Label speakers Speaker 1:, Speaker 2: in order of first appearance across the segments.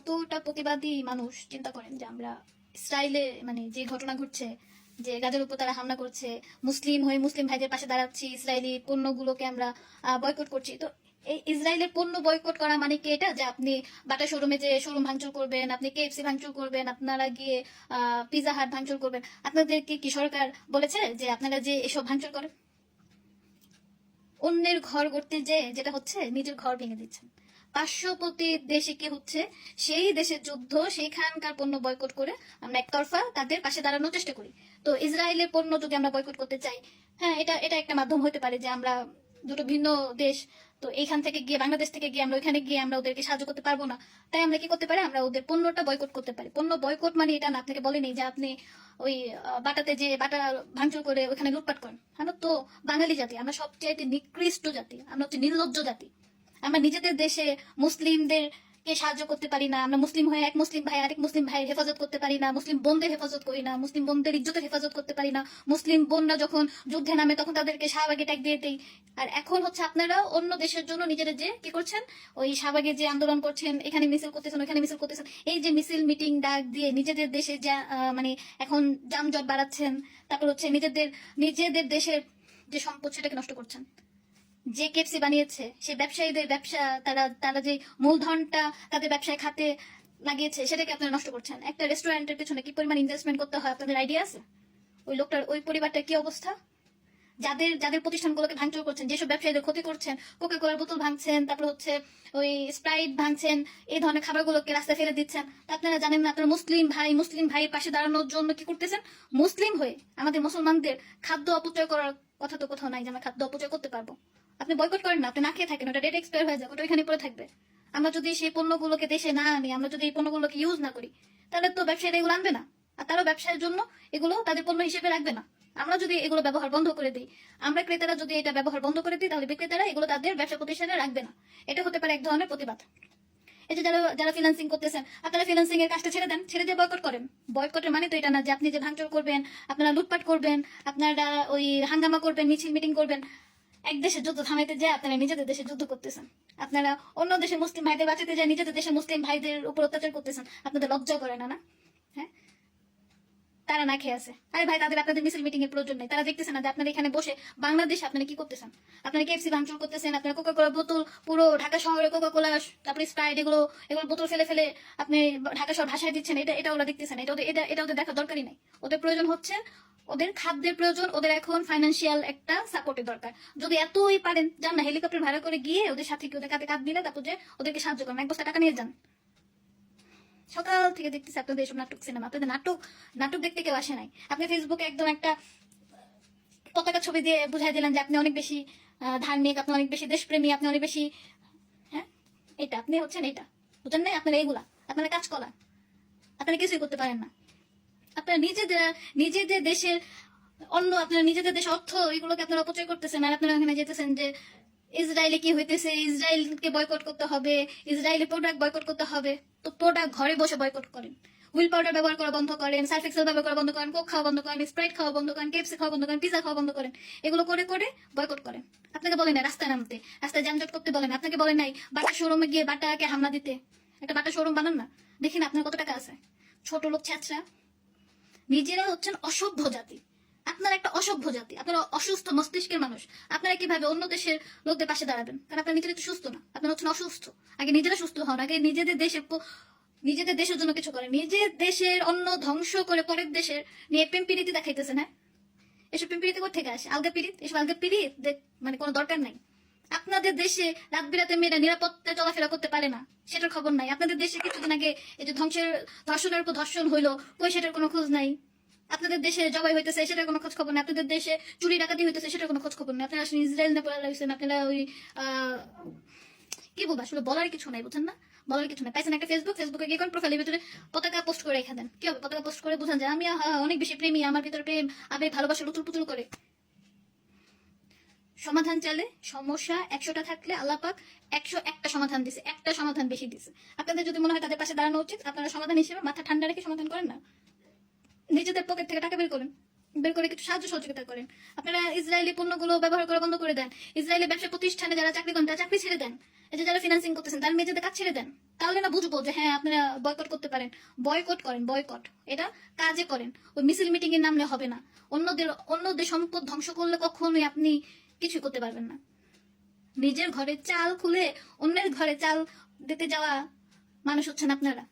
Speaker 1: কতটা প্রতিবাদী মানুষ চিন্তা করেন যে আমরা ইসরায়েলে মানে যে ঘটনা ঘটছে, যে গাজার উপর তারা হামলা করছে, মুসলিম হয়ে মুসলিম ভাইদের পাশে দাঁড়াচ্ছি, ইসরায়েলি পণ্যগুলোকে আমরা বয়কট করছি। তো এই ইসরায়েলের পণ্য বয়কট করা মানে কি এটা যে আপনি বাটা শোরুমে যে শোরুম ভাঙচুর করবেন, আপনি কেএফসি ভাঙচুর করবেন, আপনারা গিয়ে পিজা হাট ভাঙচুর করবেন? আপনাদেরকে কি সরকার বলেছে যে আপনারা যে এসব ভাঙচুর করেন? অন্যের ঘর করতে যে যেটা হচ্ছে নিজের ঘর ভেঙে দিচ্ছেন। পার্শ্ববর্তী দেশে কি হচ্ছে, সেই দেশের যুদ্ধ, সেইখানকার পণ্য বয়কট করে আমরা একতরফা তাদের পাশে দাঁড়ানোর চেষ্টা করি। তো ইসরায়েলের পণ্য যদি আমরা বয়কট করতে চাই, হ্যাঁ, এটা এটা একটা মাধ্যম হতে পারে যে আমরা দুটো ভিন্ন দেশ, তো এইখান থেকে গিয়ে বাংলাদেশ থেকে গিয়ে আমরা ওইখানে গিয়ে আমরা ওদেরকে সাহায্য করতে পারবো না, তাই আমরা কি করতে পারি, আমরা ওদের পণ্যটা বয়কট করতে পারি। পণ্য বয়কট মানে এটা না, আপনাকে বলেনি যে আপনি ওই বাটাতে যে বাটা ভাঙচুর করে ওখানে লুটপাট করেন। আমরা তো বাঙালি জাতি, আমরা সবচেয়ে নিকৃষ্ট জাতি, আমরা হচ্ছে নির্লজ্জ জাতি। আমরা নিজেদের দেশে মুসলিমদেরকে সাহায্য করতে পারি না, আমরা মুসলিম হয়ে এক মুসলিম ভাই আরেক মুসলিম ভাইয়ের হেফাজত করতে পারি না, মুসলিম বোনদের হেফাজত করি না, মুসলিম বোনদের ইজ্জতের হেফাজত করতে পারি না, মুসলিম বোনরা যখন যুদ্ধে নামে তখন তাদেরকে শাহবাগে ট্যাগ দিয়ে দেই। আর এখন হচ্ছে আপনারা অন্য দেশের জন্য নিজেরা যে কি করছেন, ওই শাহবাগে যে আন্দোলন করছেন, এখানে মিছিল করতেছেন, ওইখানে মিছিল করতেছেন, এই যে মিছিল মিটিং ডাক দিয়ে নিজেদের দেশে যা মানে এখন যানজট বাড়াচ্ছেন, তারপর হচ্ছে নিজেদের দেশের যে সম্পদ সেটাকে নষ্ট করছেন। যে কেএফসি বানিয়েছে সে ব্যবসায়ীদের ব্যবসা, তারা যে মূলধনটা তাদের ব্যবসায় খাতে লাগিয়েছে সেটাকে আপনারা নষ্ট করছেন। একটা রেস্টুরেন্টের পেছনে কি পরিমাণ ইনভেস্টমেন্ট করতে হয় আপনাদের আইডিয়া আছে? ওই লোকটার, ওই পরিবারটার কি অবস্থা? যাদের যাদের প্রতিষ্ঠানগুলোকে ভাঙচুর করছেন, যেসব ব্যবসায়ীদের ক্ষতি করছেন, কোকা কোলার বোতল ভাঙছেন, তারপর হচ্ছে ওই স্প্রাইট ভাঙছেন, এই ধরনের খাবারগুলোকে রাস্তায় ফেলে দিচ্ছেন, আপনারা জানেন না আপনারা মুসলিম ভাইয়ের পাশে দাঁড়ানোর জন্য কি করতেছেন? মুসলিম হয়ে আমাদের মুসলমানদের খাদ্য অপচয় করার কথা তো কোথাও নাই যে আমরা খাদ্য অপচয় করতে পারবো। আপনি বয়কট করেন না, আপনি না খেয়ে থাকেন, ওটা ডেট এক্সপায়ার হয়ে যাবে, ওটা ওইখানে পড়ে থাকবে। আমরা যদি সেই পণ্যগুলোকে দেশে না আনি, আমরা যদি এই পণ্যগুলোকে ইউজ না করি, তাহলে তো ব্যবসায়ীরা এগুলো আনবে না, আর তারাও ব্যবসায়ের জন্য এগুলো তাদের পণ্য হিসেবে রাখবে না। আমরা যদি এগুলো ব্যবহার বন্ধ করে দিই, আমরা ক্রেতারা যদি এটা ব্যবহার বন্ধ করে দিই, তাহলে বিক্রেতারা এগুলো তাদের ব্যবসা প্রতিষ্ঠানে রাখবে না। এটা হতে পারে এক ধরনের প্রতিবাদ। এই যে যারা যারা ফ্রিল্যান্সিং করতেছেন, আপনারা ফ্রিল্যান্সিং এর কাজটা ছেড়ে দেন, ছেড়ে দিয়ে বয়কট করেন। বয়কটের মানে তো এটা না যে আপনি যে ভাঙচুর করবেন, আপনারা লুটপাট করবেন, আপনারা ওই হাঙ্গামা করবেন, মিছিল মিটিং করবেন। এক দেশের যুদ্ধ থামাইতে যায় আপনারা নিজেদের দেশে যুদ্ধ করতেছেন। আপনারা অন্য দেশের মুসলিম ভাইদের বাঁচাতে যায় নিজেদের দেশের মুসলিম ভাইদের উপর অত্যাচার করতেছেন। আপনাদের লজ্জা করে না? না, হ্যাঁ, তারা না খেয়ে আছে। আরে ভাই, তাদের আপনাদের মিছিল মিটিং এর প্রয়োজন নেই। তারা দেখতেছেন না যে আপনারা এখানে বসে বাংলাদেশে আপনারা কি করতেছেন? আপনারা কেএফসি ভাঙচুর করতেছেন, আপনারা কোকা কোলা বোতল, পুরো ঢাকা শহরে কোকা কোলা, তারপরে স্প্রাইট, এগুলো বোতল ফেলে ফেলে আপনি ঢাকা শহর ভাষায় দিচ্ছেন। এটা ওরা দেখতেছেন, এটা ওদের দেখার দরকারই নাই। ওদের প্রয়োজন হচ্ছে ওদের খাদ্যের প্রয়োজন, ওদের এখন ফাইন্যান্সিয়াল একটা সাপোর্টের দরকার। যদি এতই পারেন, যান না হেলিকপ্টার ভাড়া করে গিয়ে ওদের সাথে ওদের কাঁধে কাঁধ দিলে, তারপর যে ওদেরকে সাহায্য করেন, 1 বস্তা টাকা নিয়ে যান। সকাল থেকে দেখতেছি আপনাদের এসব নাটক সিনেমা। আপনাদের নাটক দেখতে কেউ আসে নাই। আপনি ফেসবুকে একদম একটা পতাকা ছবি দিয়ে বুঝাই দিলেন যে আপনি অনেক বেশি ধার্মিক, আপনি অনেক বেশি দেশপ্রেমী, আপনি অনেক বেশি, হ্যাঁ, এটা আপনি হচ্ছেন, এটা বুঝেন না? আপনারা এইগুলা, আপনারা কাজ করা, আপনারা কিছুই করতে পারেন না। আপনারা নিজেদের দেশের আপনারা নিজেদের দেশের অর্থ এগুলোকে আপনারা অপচয় করতেছেন। আর আপনারা ওখানে যেতেছেন যে ইসরায়েলে কি হইতেছে, ইসরায়েলকে বয়কট করতে হবে, ইসরায়েলের প্রোডাক্ট বয়কট করতে হবে। তো প্রোডাক্ট ঘরে বসে বয়কট করেন। হুইল পাউডার ব্যবহার করা বন্ধ করেন, সার্ফ এক্সেল ব্যবহার করা বন্ধ করেন, কোক খাওয়া বন্ধ করেন, স্প্রাইট খাওয়া বন্ধ করেন, কেএফসি খাওয়া বন্ধ করেন, পিজা খাওয়া বন্ধ করেন। এগুলো করে করে বয়কট করেন। আপনাকে বলেন না রাস্তায় নামতে, রাস্তায় যানজট করতে বলেন। আপনাকে বলেন নাই বাটা শোরুমে গিয়ে বাটাকে হামলা দিতে। একটা বাটা শোরুম বানান না, দেখি না আপনার কত টাকা আছে। ছোট লোক ছ্যাঁচড়া, নিজেরা হচ্ছেন অসভ্য জাতি। আপনারা একটা অসভ্য জাতি, আপনারা অসুস্থ মস্তিষ্কের মানুষ। আপনারা কিভাবে অন্য দেশের লোকদের পাশে দাঁড়াবেন? কারণ আপনারা নিজেরা তো সুস্থ না, আপনারা হচ্ছেন অসুস্থ। আগে নিজেরা সুস্থ হন, আগে নিজেদের দেশের জন্য কিছু করেন। নিজের দেশের অন্য ধ্বংস করে পরের দেশের নিয়ে প্রেমপিরিতি দেখাইতেছেন। হ্যাঁ, এসব প্রেমপিরিতি কোথা থেকে আসে? আলগা পিরিত, এসব আলগা পিরিত মানে কোনো দরকার নাই। আপনাদের দেশে রাত বিরাতে মেয়েরা নিরাপত্তা চলাফেরা করতে পারে না, সেটার খবর নাই। আপনাদের দেশে কিছুদিন আগে এই যে ধর্ষণের উপর ধর্ষণ হইলো, কই সেটার কোনো খোঁজ নাই। আপনাদের দেশে জবাই হইতেছে, সেটার কোনো খোঁজ খবর নেই। আপনাদের দেশে চুরি ডাকাতি হইতেছে, সেটার কোনো খোঁজ খবর নেই। আপনারা আসলে ইসরায়েল নিয়ে পড়া লাগছেন। আপনারা ওই কি বলবো, আসলে বলার কিছু নাই, বুঝছেন না? বলার কিছু নাই। পাইছেন একটা ফেসবুকে গিয়ে কোন প্রোফাইলের ভিতরে পতাকা পোস্ট করে রেখে দেন। কি হবে? পতাকা পোস্ট করে বুঝান যে আমি অনেক বেশি প্রেমী, আমার ভিতরে প্রেম আবেগ ভালোবাসা লুতুল পুতুল করে। সমাধান চাইলে সমস্যা 100টা থাকলে আল্লাহ পাক 101টা সমাধান দিছে, একটা সমাধান বেশি দিছে। আপনাদের যদি মনে হয় তাদের পাশে দাঁড়ানো উচিত, আপনারা সমাধান হিসেবে মাথা ঠান্ডা রেখে সমাধান করেন না। নিজেদের পকেট থেকে টাকা বের করে কিছু সাহায্য সহযোগিতা করেন। আপনারা ইসরায়েলি পণ্যগুলো ব্যবহার করা বন্ধ করে দেন। ইসরায়েলি ব্যবসা প্রতিষ্ঠানে যারা চাকরি করেন তারা চাকরি ছেড়ে দেন। এই যে যারা ফিনান্সিং করতেছেন তার মেয়েদের কাজ ছেড়ে দেন। তাহলে না বুঝবো যে হ্যাঁ আপনারা বয়কট করতে পারেন। বয়কট করেন, বয়কট এটা কাজে করেন, ওই মিছিল মিটিং এর নামলে হবে না। অন্যদের সম্পদ ধ্বংস করলে কখনোই আপনি কিছু করতে পারবেন না। নিজের ঘরে চাল খুলে অন্যের ঘরে চাল দিতে যাওয়া মানুষ হচ্ছেন আপনারা।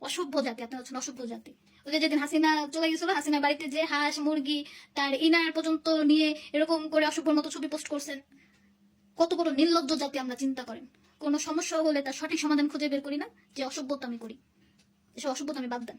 Speaker 1: অসভ্য জাতি, আপনারা হচ্ছেন অসভ্য জাতি। ওই যে যেদিন হাসিনা চলে গেছিল, হাসিনা বাড়িতে যে হাঁস মুরগি তার ইনার পর্যন্ত নিয়ে এরকম করে অসভ্যর মতো ছবি পোস্ট করছেন। কত বড় নির্লজ্জ জাতি আমরা, চিন্তা করেন। কোনো সমস্যা হলে তার সঠিক সমাধান খুঁজে বের করি না, যে অসভ্যতা আমি করি, এসব অসভ্যতা আমি বাদ দেন।